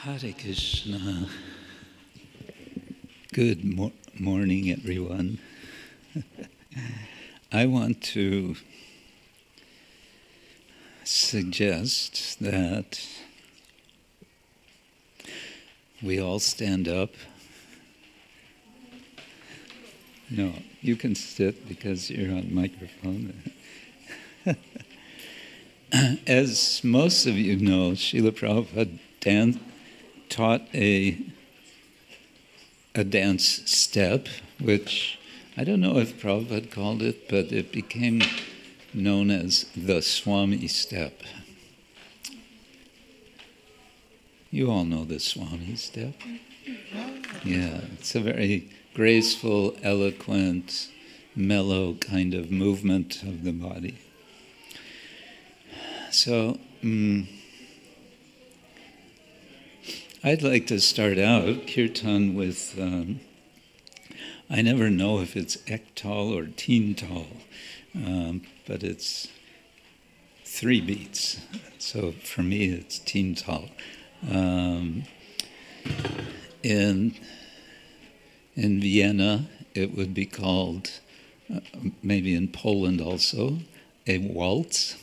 Hare Krishna. Good morning, everyone. I want to suggest that we all stand up. No, you can sit because you're on microphone. As most of you know, Srila Prabhupada taught a dance step, which I don't know if Prabhupada called it, but it became known as the Swami step. You all know the Swami step. Yeah, it's a very graceful, eloquent, mellow kind of movement of the body. So, I'd like to start out kirtan with, I never know if it's ektal or teental, but it's 3 beats. So for me, it's teental. In Vienna, it would be called, maybe in Poland also, a waltz.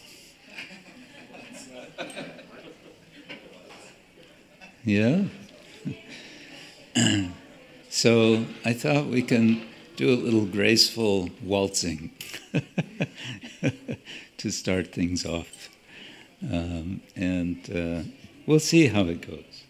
Yeah? So I thought we can do a little graceful waltzing to start things off. And we'll see how it goes.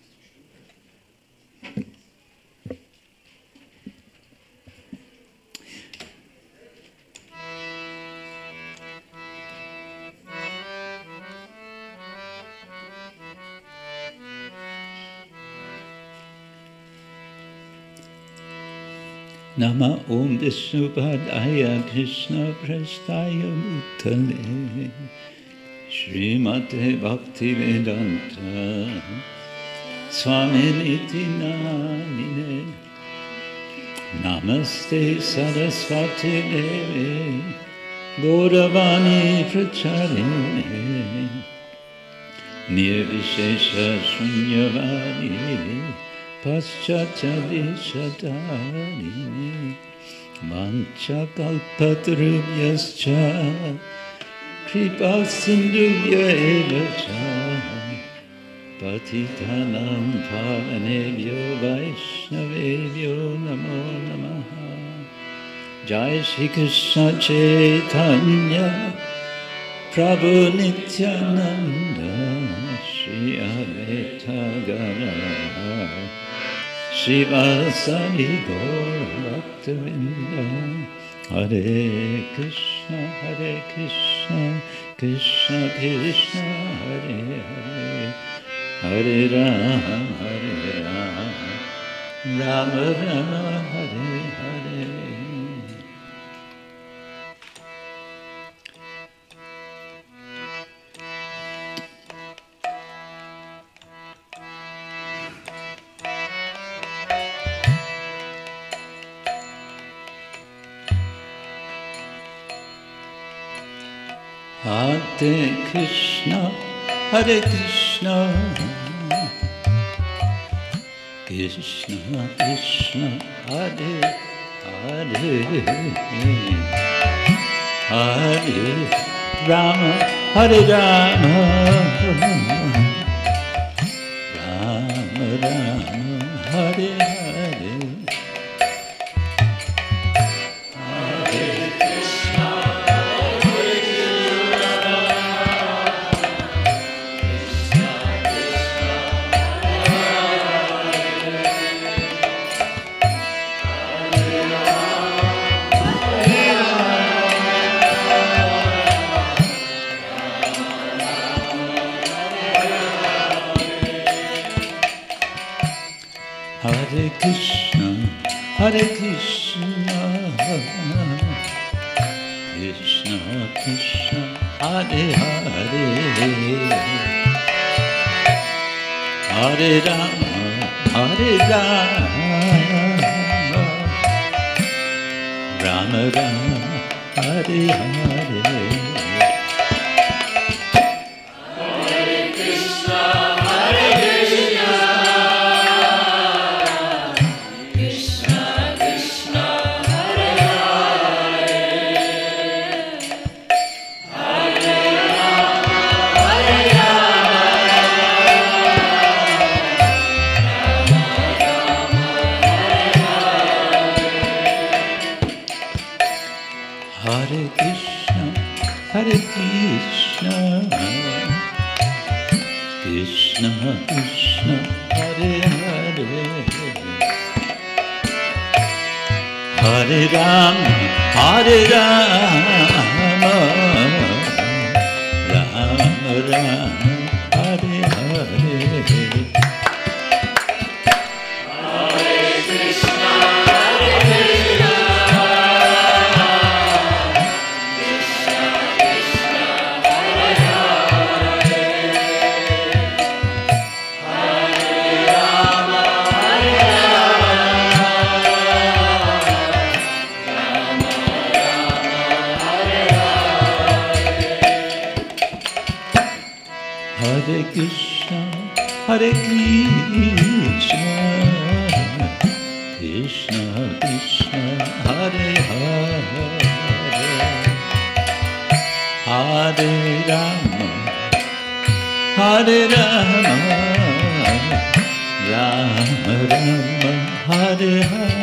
Nama Om Vishnupadaya Krishna Prasthaya Bhutale Srimate Bhaktivedanta Swaminiti Namine Namaste Saraswati Devi Gauravani Pracharine Nirvishesha Shunyavadi Paschatadishadarini Mancha kalpatarubhyascha Kripa sindhubhya evacha Patitanam pavanebhyo Vaishnavebhyo namo namaha Jai Shri Krishna Chaitanya Prabhu Nityananda Shri Advaita Gadadhara Shivasari Gaura Bhaktavinda Hare Krishna, Krishna Krishna, Hare Hare, Hare Rama, Rama Rama, Hare Hare. Hare Krishna, Hare Krishna, Krishna Krishna, Hare Hare, Hare Rama, Hare Rama, Rama Rama, Hare Hare. Hare Krishna, Hare Krishna, Krishna Krishna, Hare Hare, Hare Rama, Hare Rama, Rama Rama, Hare Hare. Hare Krishna, Hare Krishna. Krishna, Hare Hare, Hare Rama, Hare Rama, Rama Rama, Hare Hare. Hare Krishna, Hare Krishna, Krishna Krishna, Hare Hare, Hare Rama, Hare Rama, Rama Rama, Hare Hare.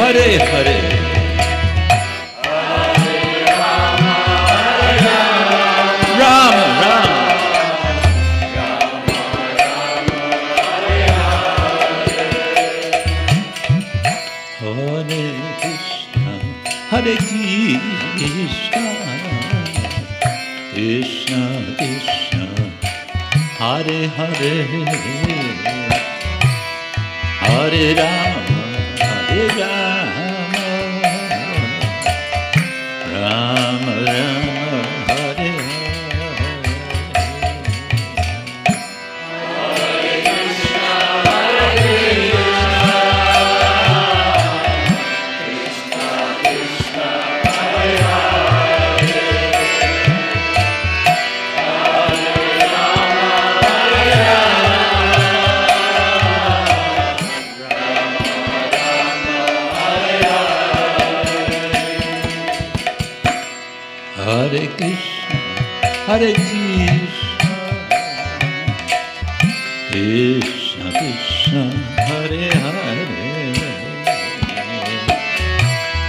Hare Hare, Rama Rama, Hare Krishna, Hare Krishna, Krishna Krishna, Hare Hare, Hare Rama, Hare Rama, Rama Rama, Hare Hare. Hare Krishna, Hare Krishna, Krishna Krishna, Hare Hare,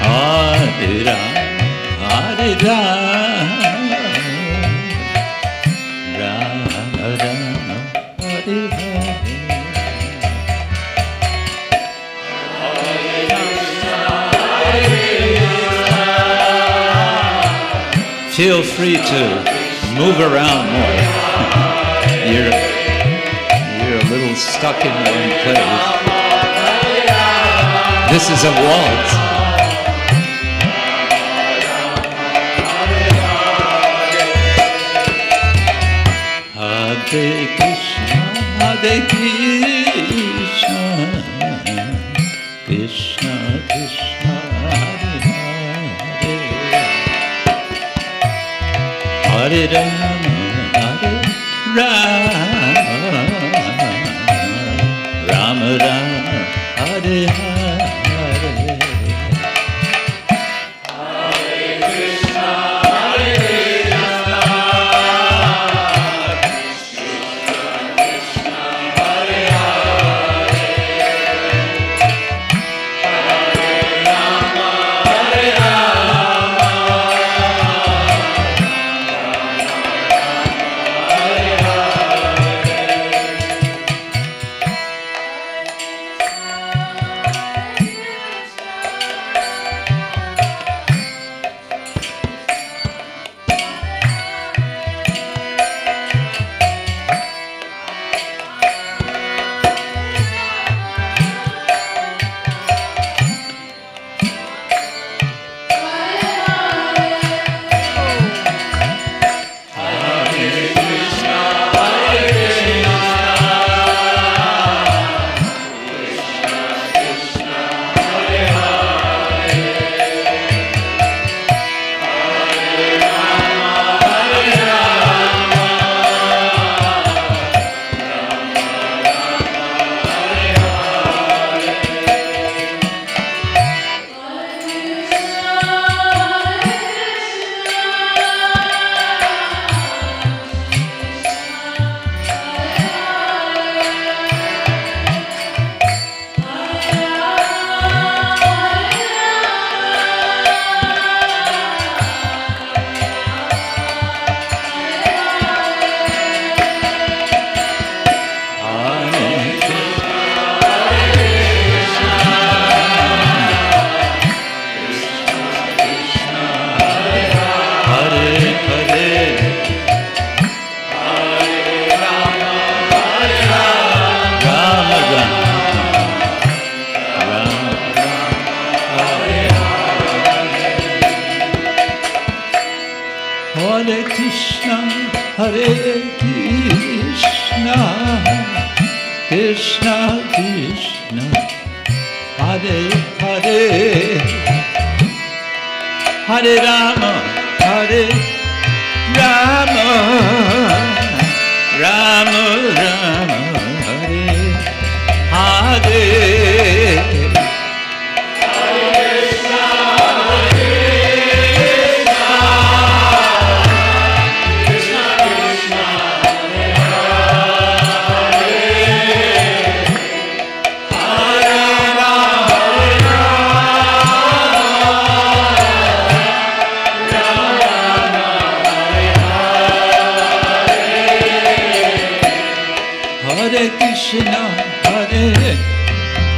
Hare Rama, Hare Rama, Rama Rama, Hare Hare. Feel free to move around more. You're a little stuck in one place. This is a waltz. Hare Krishna, Hare Krishna, Krishna Krishna, Hare Hare, Hare Rama, Rama Rama, Hare Hare. Hare Krishna, Krishna Krishna, Hare Hare, Hare Rama, Rama Rama, Hare Hare. Hare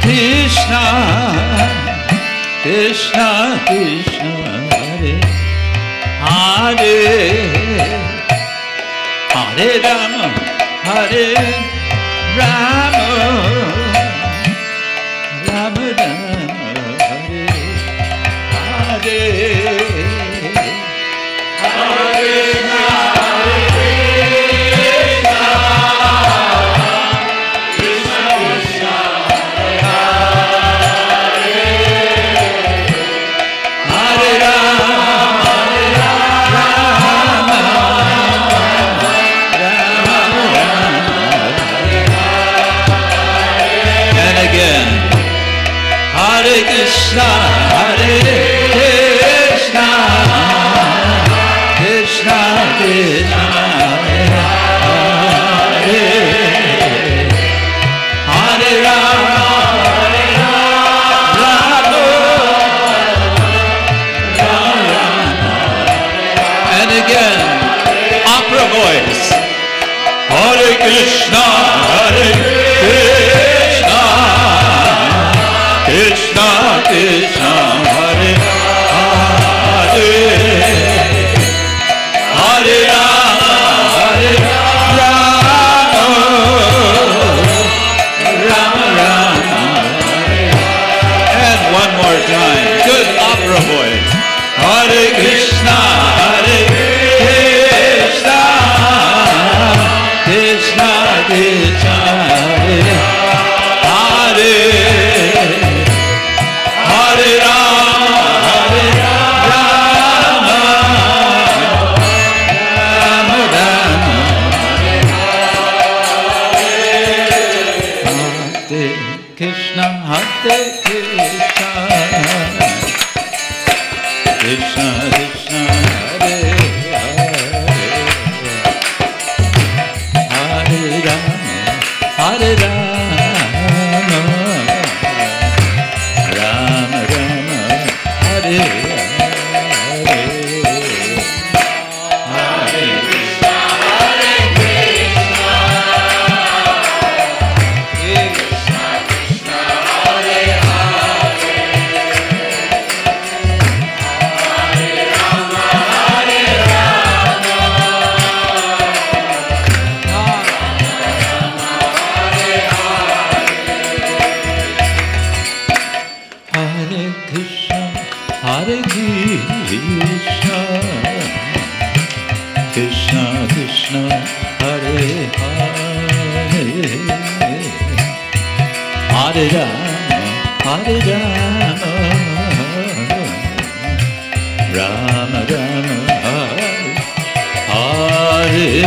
Krishna, Krishna Krishna, Hare Hare, Hare Rama, Rama Rama, Hare Hare. Hare Krishna, Krishna Krishna, Hare Hare Rama, and again, opera voice. Hare Krishna, Krishna Krishna Krishna, Hare Hare, Hare Rama, Rama Rama, and one more time, good opera voice. Hare Krishna, Krishna Krishna, Hare Rama, Hare Rama, Rama Rama, Hare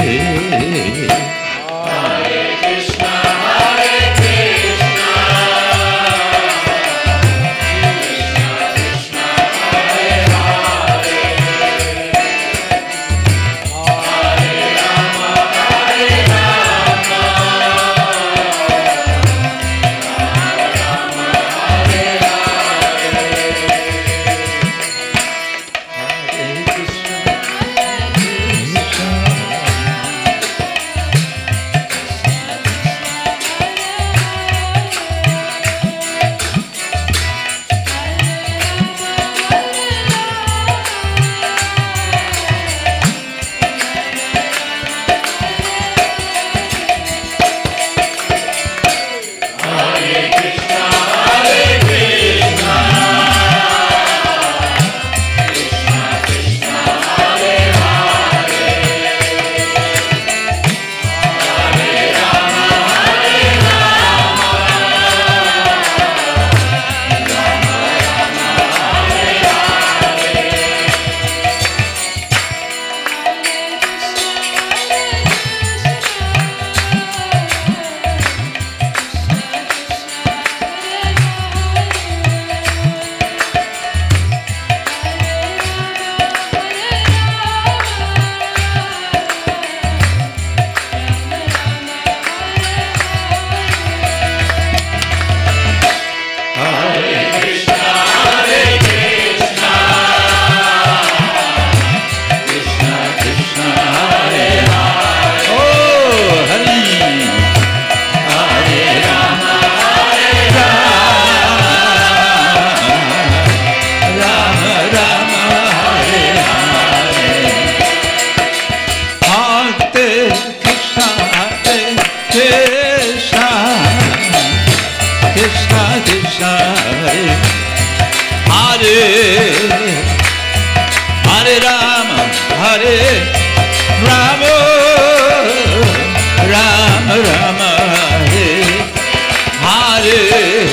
Hare.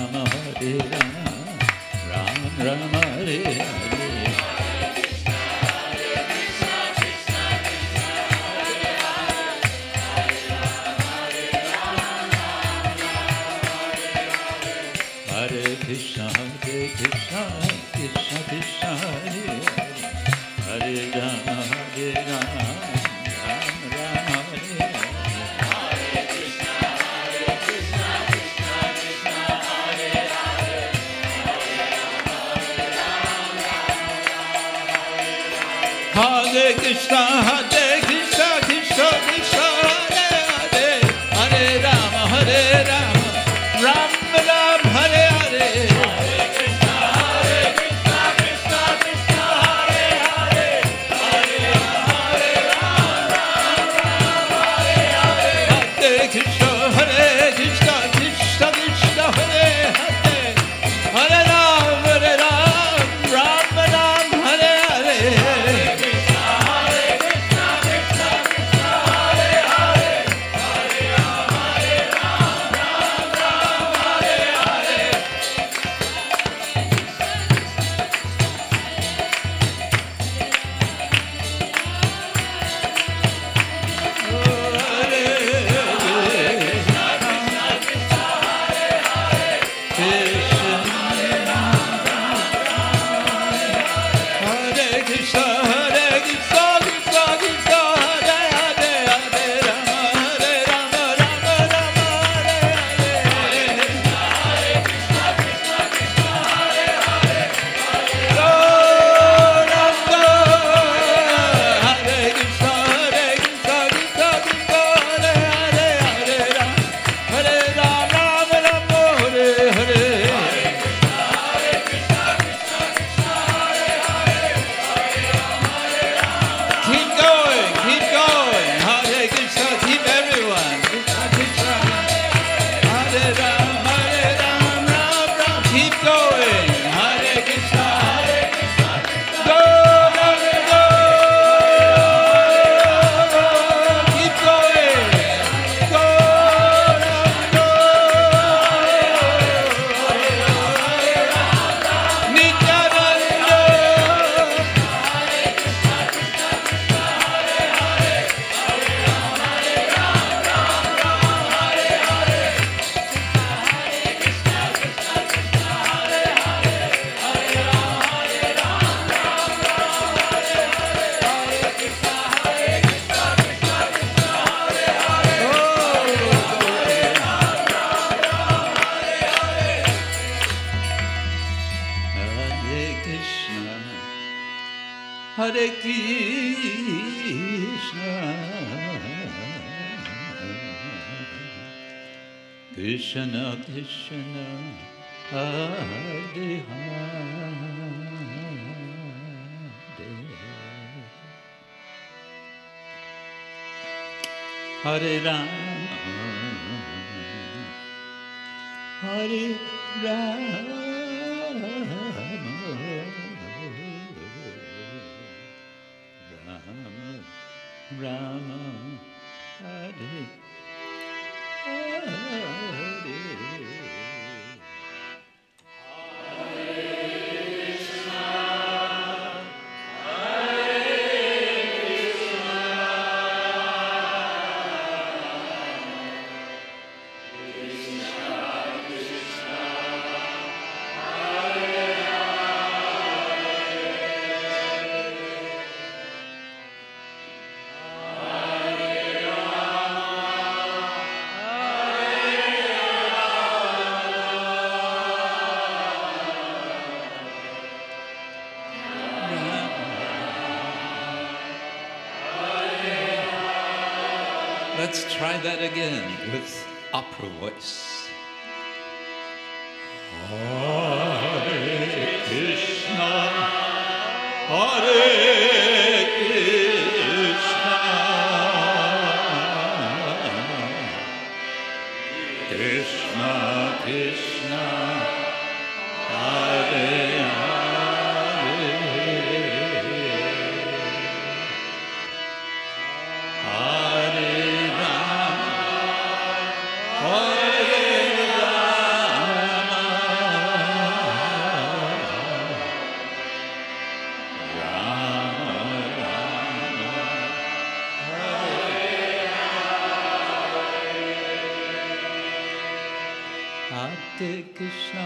Rama, Hare Rama, Rama Rama, Hare Hare. Hare Krishna, Krishna Krishna, Hare Hare, Hare Rama, Rama Rama, Hare Hare. Hare Krishna, Krishna Krishna, Hare Hare, Hare Krishna, Krishna Krishna, Hare Hare, Hare Rama, Ram Ram, Hare Hare. Hare Krishna, Krishna Krishna, Hare Hare, Hare Rama, Ram Ram, Hare Hare. Hare Krishna, Krishna Krishna, Hare Hare, Hare Rama, Ram Ram, Hare Hare. Hare Krishna, Krishna Krishna, Hare Hare, Hare Rama, Ram Ram, Hare Hare. Keep going, keep going. Hare Krishna, keep everyone. Krishna Krishna, Hare Ram, Ram Ram. Keep going. Hare Krishna, go, go, go. Keep going. Go, go. Nityananda. Hare Krishna, Hare Krishna, Krishna Krishna, Hare Hare, Hare Rama, Hare Rama, Rama Rama, Hare Hare. Let's try that again with opera voice. Hare Krishna, Hare Krishna, Krishna Krishna, Hare Hare, Hare Rama, Hare Rama, Krishna,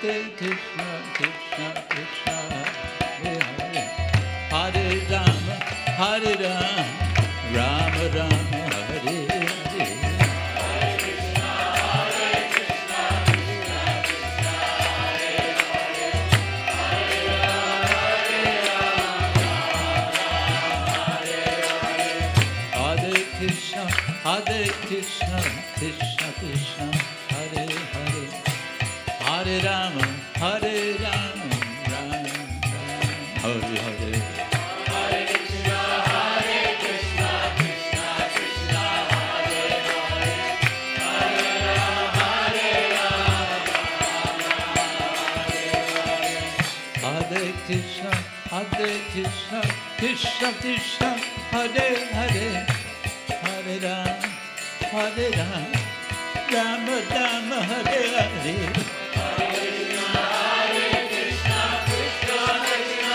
Krishna Krishna, Hare Hare, Hare Rama, Hare Rama, Rama Rama, Hare Hare. Hare Krishna, Krishna Krishna, Hare Hare, Hare Rama, Hare Rama, Rama Rama, Hare Hare. Hare Krishna, Krishna Krishna, Hare Hare, Hare Rama, Hare Rama, Hare Krishna, Krishna Krishna, Hare Hare, Hare Rama, Hare Rama, Rama Rama, Hare Hare.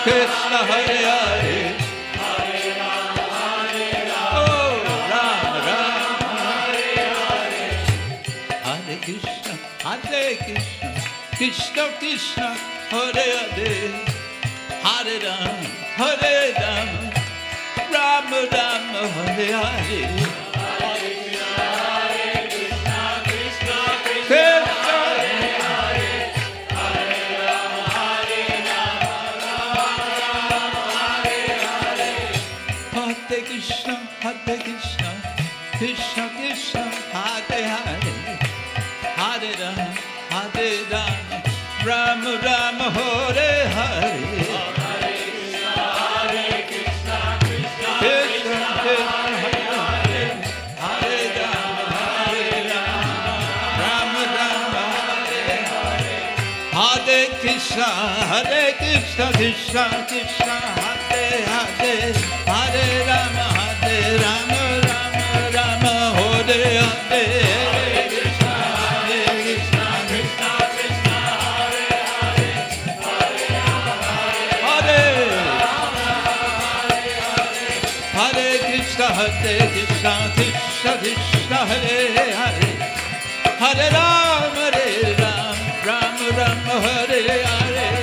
Krishna Hare Hare, Hare Rama, Hare Rama, oh Rama Rama, Hare Hare. Hare Krishna, Krishna Krishna, Hare Hare, Hare Rama, Hare Rama, Rama Rama, Hare Hare. Hare Krishna, Krishna Krishna, Hare Hare, Hare Rama, Hare Rama, Rama Rama, Hare Hare. Hare Krishna, Krishna Krishna, Hare Hare, Hare Rama, Hare Rama, Rama Rama, Hare Hare. Hare Krishna, Krishna Krishna, Hare Hare, Hare Rama, Hare Rama, Rama Rama, Hare Hare. Hare Krishna, Krishna Krishna, Hare Hare, Hare Rama, Hare Rama, Hare Krishna, Krishna Krishna, Hare Hare, Hare Rama, Hare Rama, Rama Rama, Hare Hare.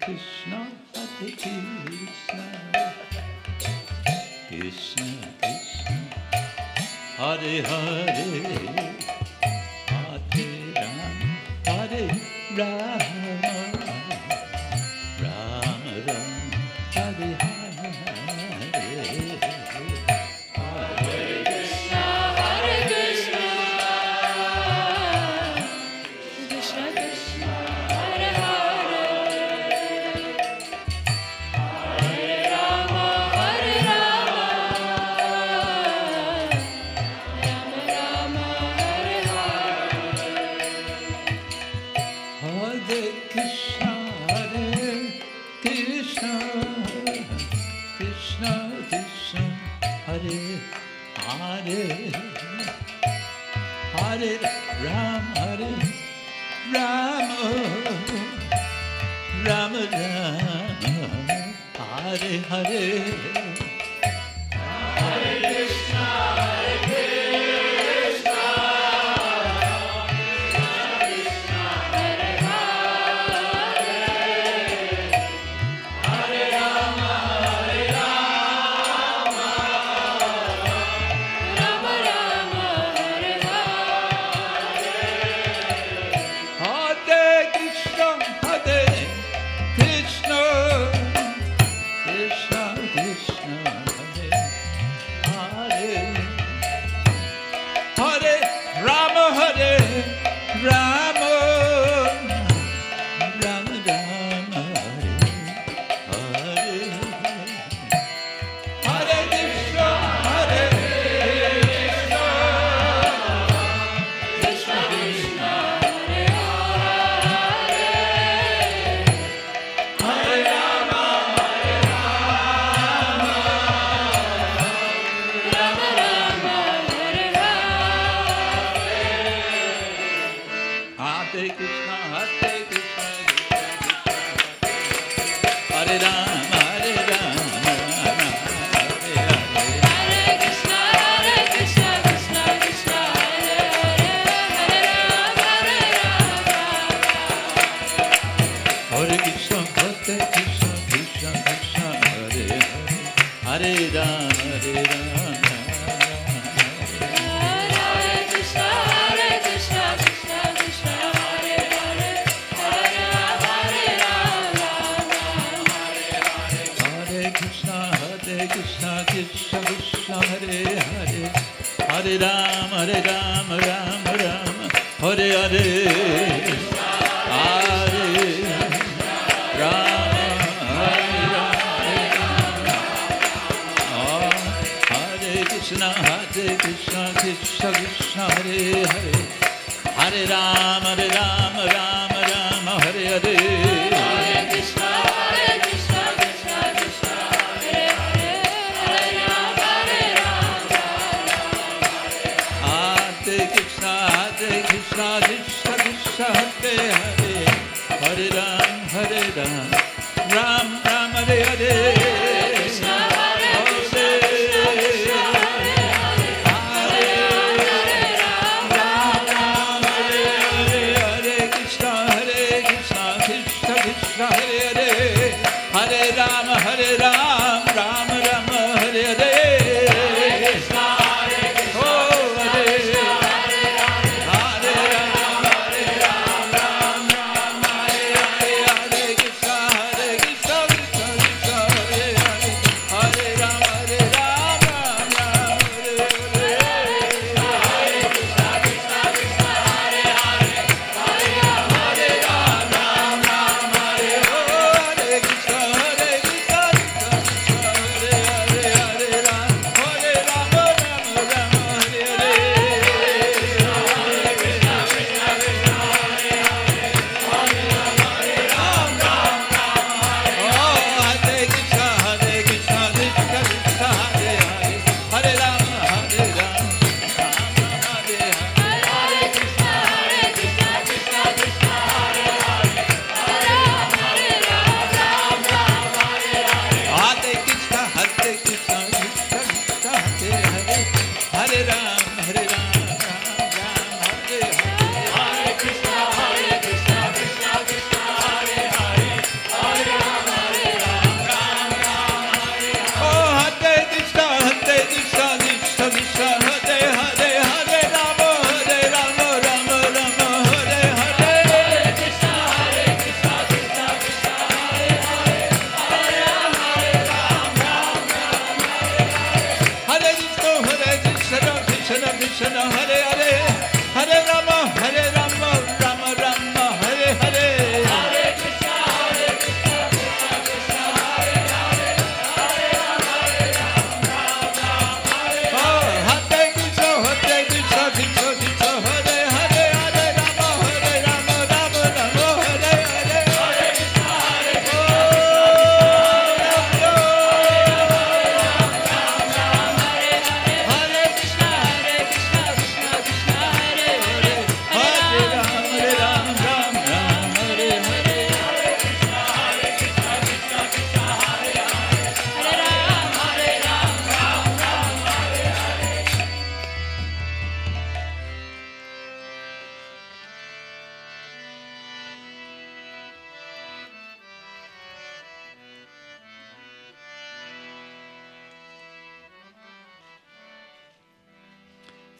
Krishna, Krishna Krishna, Hare Hare, Hare Ram, Hare Rama, Rama Ram, Hare Hare, Hare Krishna, Hare Krishna, Krishna Krishna, Hare Hare, Hare Rama, Hare Rama, Rama Rama, Hare Hare Krishna, Krishna Krishna, Hare Hare, Hare Ram, Hare Rama, Rama Rama, Hare Hare. Rama Rama, Hare Hare Krishna, Krishna Krishna, Krishna Hare Hare, Hare Rama, Hare Rama, Rama Rama, Hare Hare, Hare Krishna, Krishna Krishna, Hare Hare Rama, Rama Rama, Hare Hare Krishna, Hare Rama, Hare Rama, Hare Krishna, Krishna Krishna, Hare Hare, Hare Rama, Hare Krishna, Krishna Krishna, Hare Hare, Hare Rama, Hare Rama, Hare Krishna, Krishna Krishna, Hare Hare, Hare Rama, Hare Krishna, Krishna Krishna, Hare Hare, Hare Rama, Rama Rama, Hare Hare, Hare Rama, Hare Krishna, Krishna Krishna, Hare Hare, Hare Rama, Rama Rama, Hare Hare. Hare Krishna, Krishna Krishna, Hare Hare, Hare Rama, Hare Krishna, Krishna Krishna, Hare Hare, Hare Ram, Ram Ram, Hare Hare. Krishna, Hare Ram, Ram Ram, Hare Hare. Hare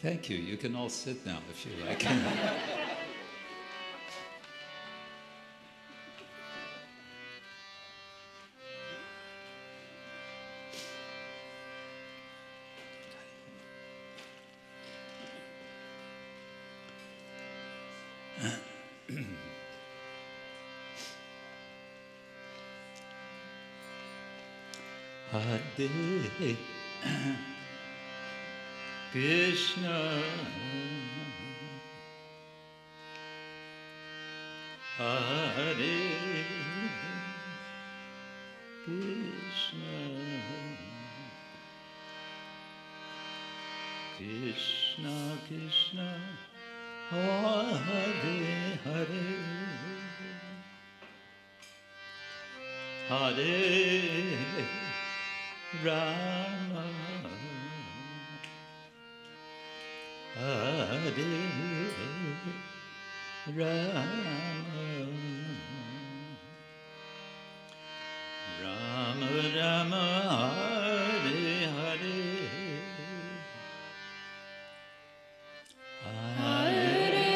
Thank you. You can all sit now if you like. Hare Krishna, Hare Krishna, Krishna Krishna, Hare Hare, Hare Rama, Hare Rama, Rama Rama, Hare Hare, Hare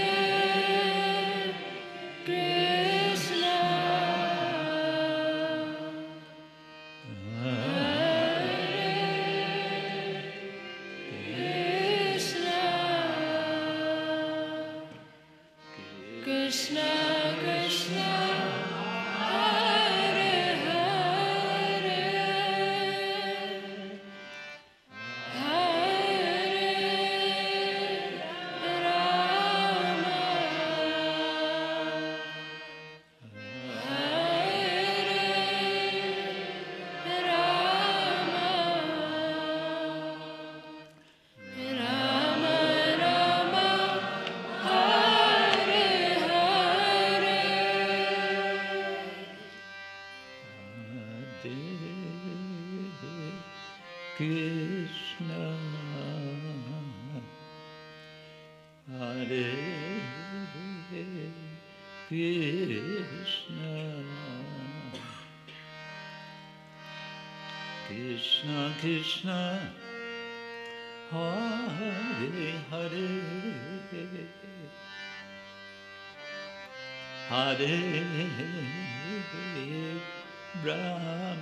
Krishna, Krishna Krishna, Hare Hare, Hare Rama, Hare Rama, Rama Rama, Hare Hare, Krishna, Hare Krishna, Krishna Krishna, Hare Hare, Hare Rama,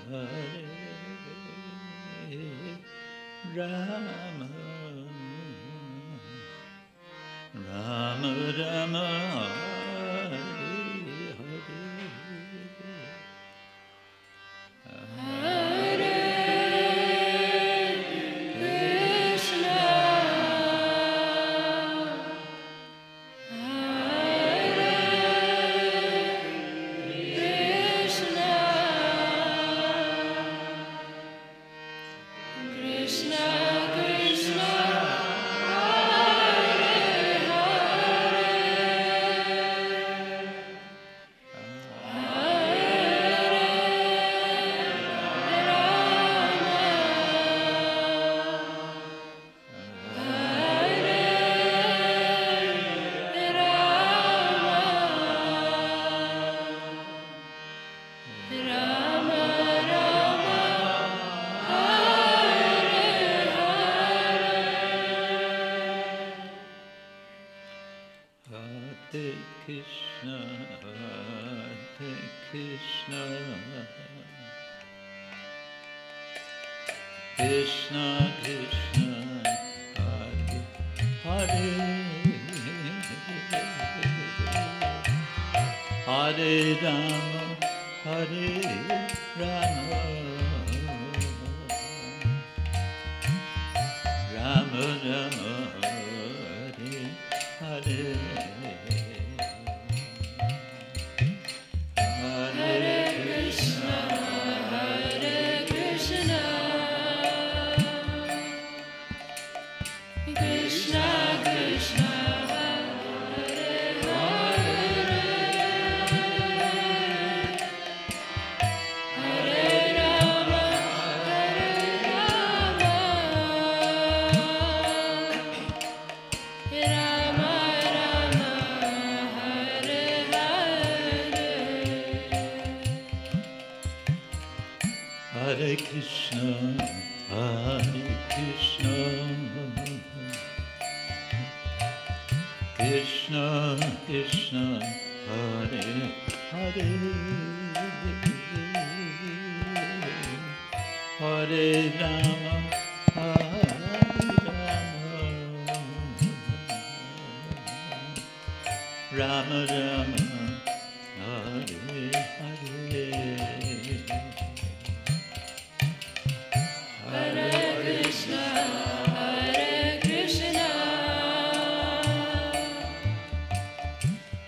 Hare Rama, Rama Rama, Hare Krishna, Hare Krishna, Krishna Krishna, Rama Rama, Hare Krishna, Hare Krishna, Krishna Krishna, Hare Hare, Hare Rama, Hare Rama, Rama Rama, Hare Hare, Hare Krishna, Hare Krishna, Krishna Krishna, Hare Hare, Hare Rama, Hare Rama, Rama Rama, Hare Hare. Hare Krishna, Hare Krishna, Krishna Krishna, Hare Hare, Hare Rama, Rama Rama, Hare Hare, Hare Krishna, Hare Krishna,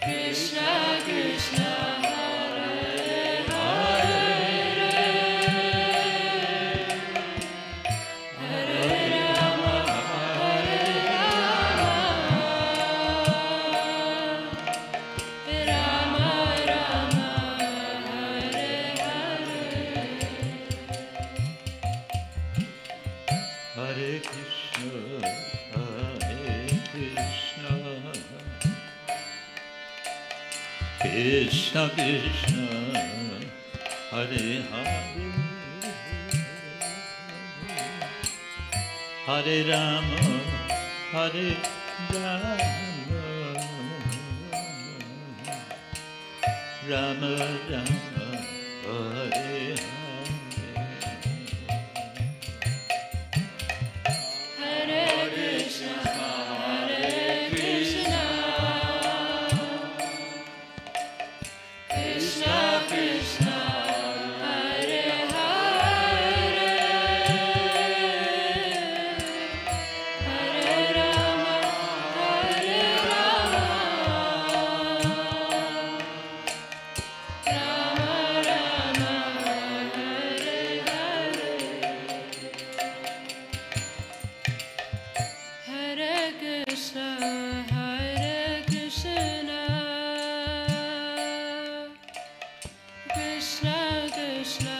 Krishna Krishna, Hare Hare, Hare Rama, Hare Rama, Rama Rama, Hare Hare. Hare Krishna, Hare Krishna, Krishna Krishna, Hare Hare, Hare Rama, Hare Rama, Rama Rama, Hare Hare Krishna, Hare Krishna, Krishna Krishna, Hare Hare, Hare Rama, Hare Rama, Rama Rama, Hare Hare. Hare Krishna, Hare Krishna, Krishna Krishna,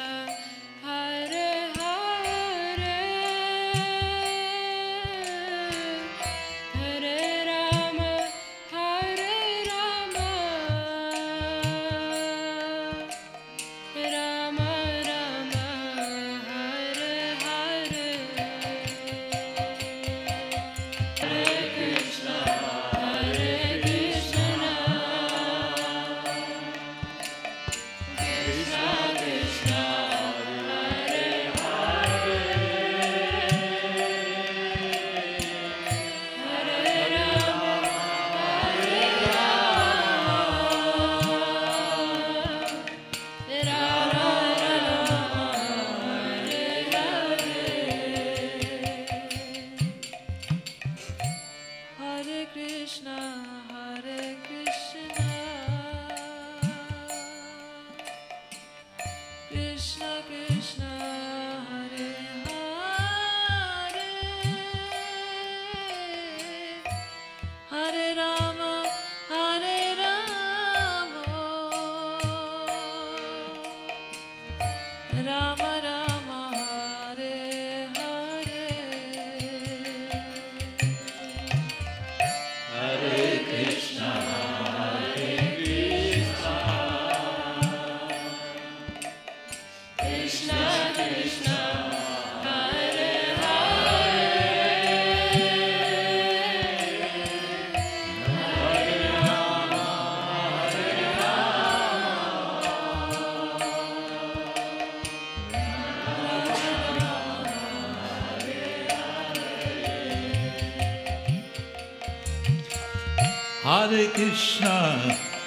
Hare Hare, Hare Rama, Hare Rama, Rama Rama, Hare Hare. Hare Krishna, Hare Krishna, Krishna Krishna, Hare Hare, Hare Rama, Hare Rama, Hare Krishna, Hare Krishna, Krishna Krishna, Hare Hare, Hare Rama, Hare Rama, Rama Rama, Hare Hare. Hare Krishna, Hare Krishna, Krishna Krishna, Hare Hare, Hare Rama, Hare Hare Krishna,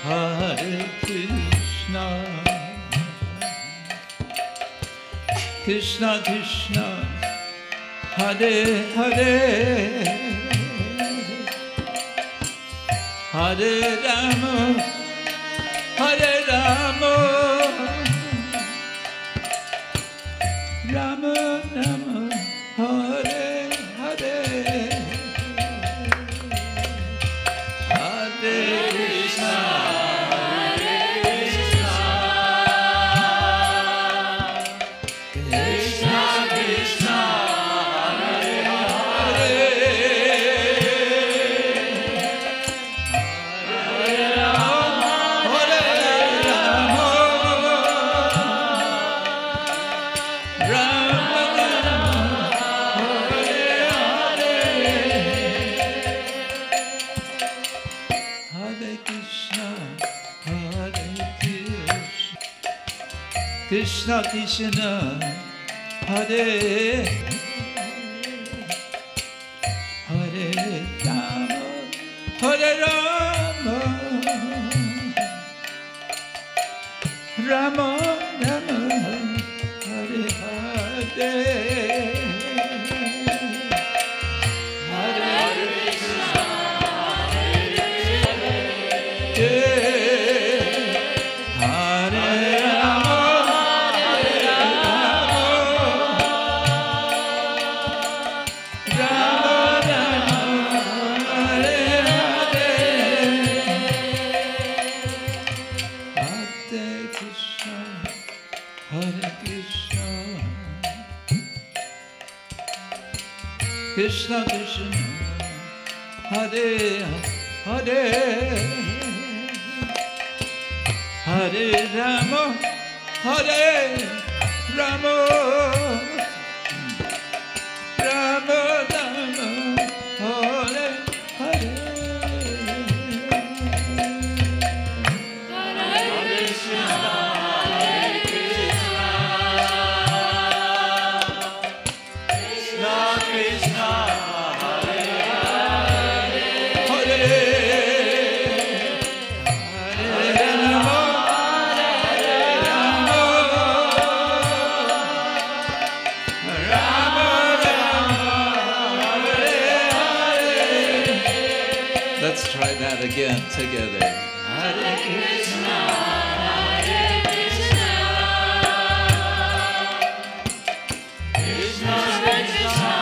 Hare Krishna, Krishna Krishna, Hare Hare, Hare Rama, Hare Rama, Rama Rama, Hare Hare, Hare Krishna, Hare Krishna, Krishna Krishna, Hare Hare, Hare Rama, Krishna Krishna Hare Hare Rama Hare Rama Rama Rama Hare Hare Krishna Krishna Hare Hare Hare Rama Hare Rama Rama Rama Hare Hare Let's try that again together. Hare Krishna, Hare Krishna, Krishna Krishna,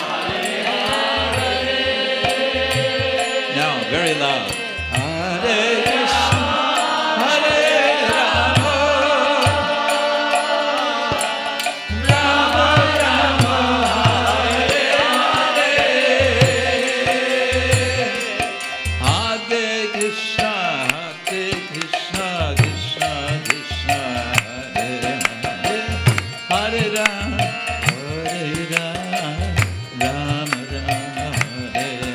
Hare Hare. Now, very loud. Hare Krishna, Hare Rama, Rama Rama, Hare Hare. Hare Krishna, Krishna Krishna, Hare Hare. Hare Rama, Rama Rama, Hare Hare. Hare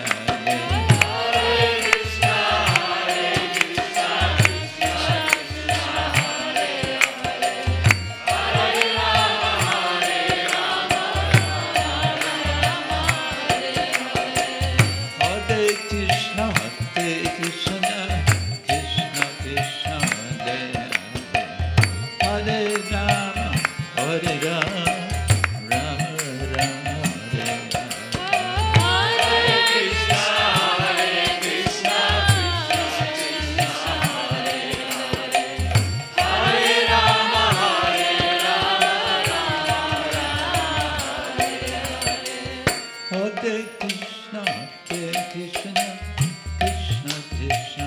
Krishna, Krishna Krishna,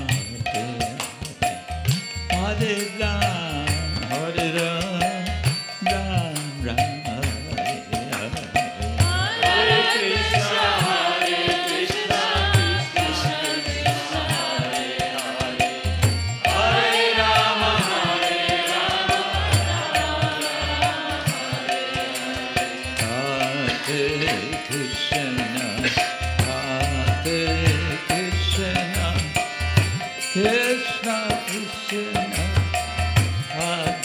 Hare Hare.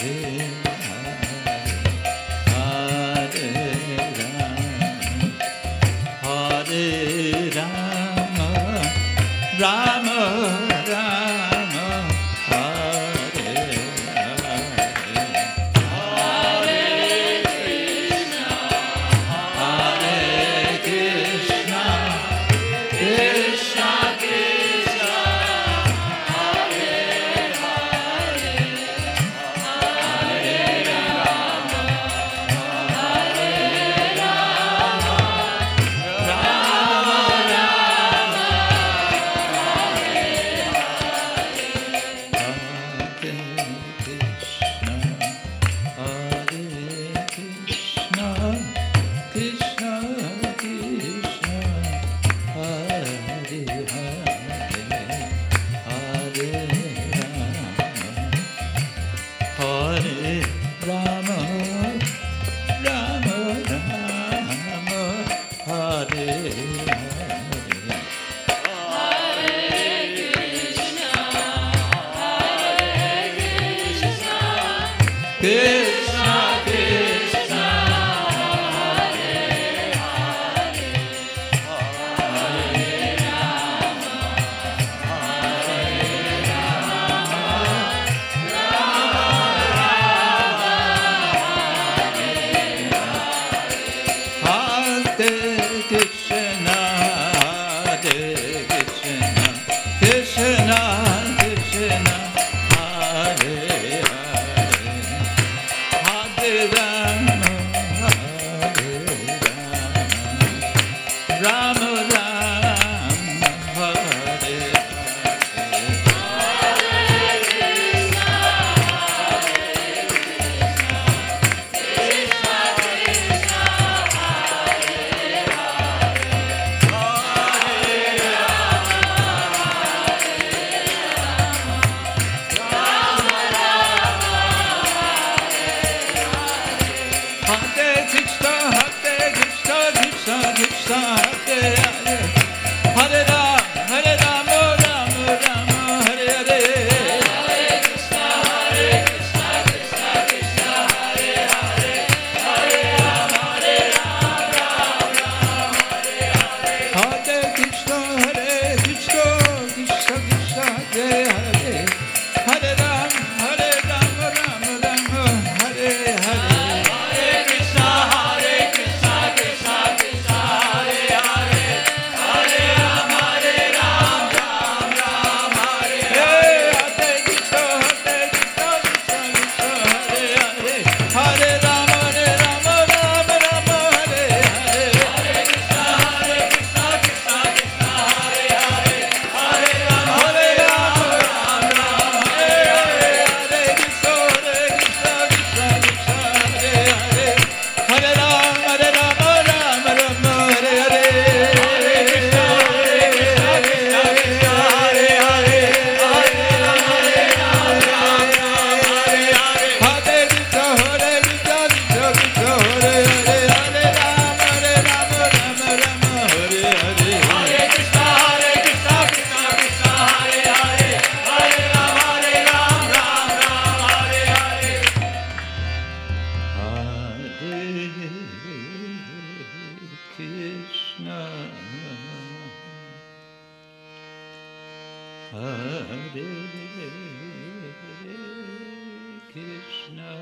Hare Rama, Rama Rama, Hare Hare Krishna, Krishna Krishna, Hare Hare. Hare Rama, Rama Krishna Hare Krishna,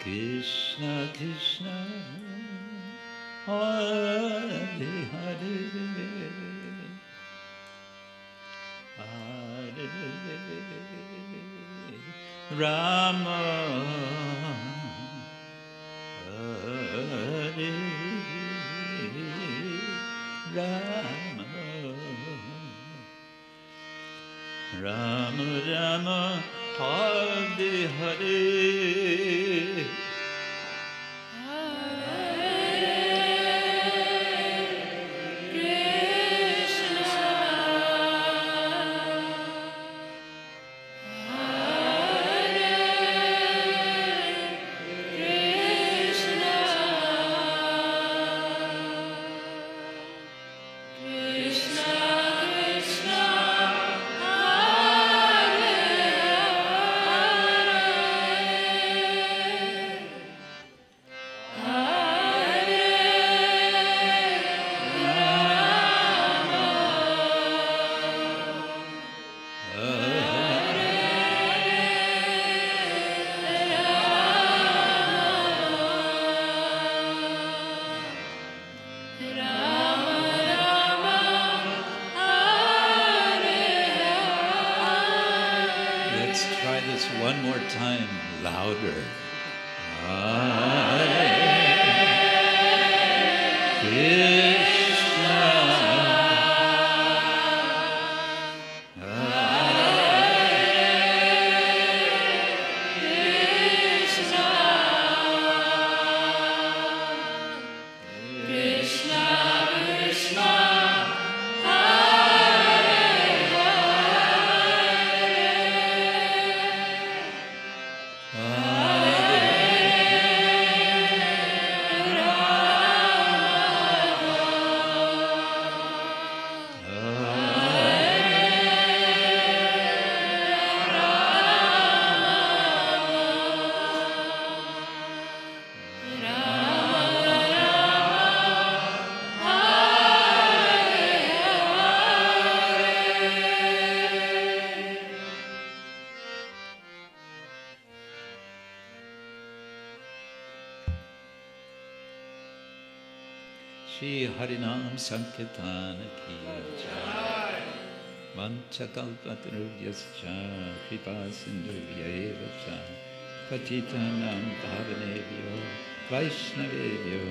Krishna Krishna, Hare Hare, Hare Rama, Hare Rama, Rama Rama, Hare Hare, one more time, louder. Hare Krishna, Shri Harinam Sankirtan Ki Jai. Vanchakalpatarubhyascha Kripa Sindhubhya Patitanam Pavanebhyo Vaishnavebhyo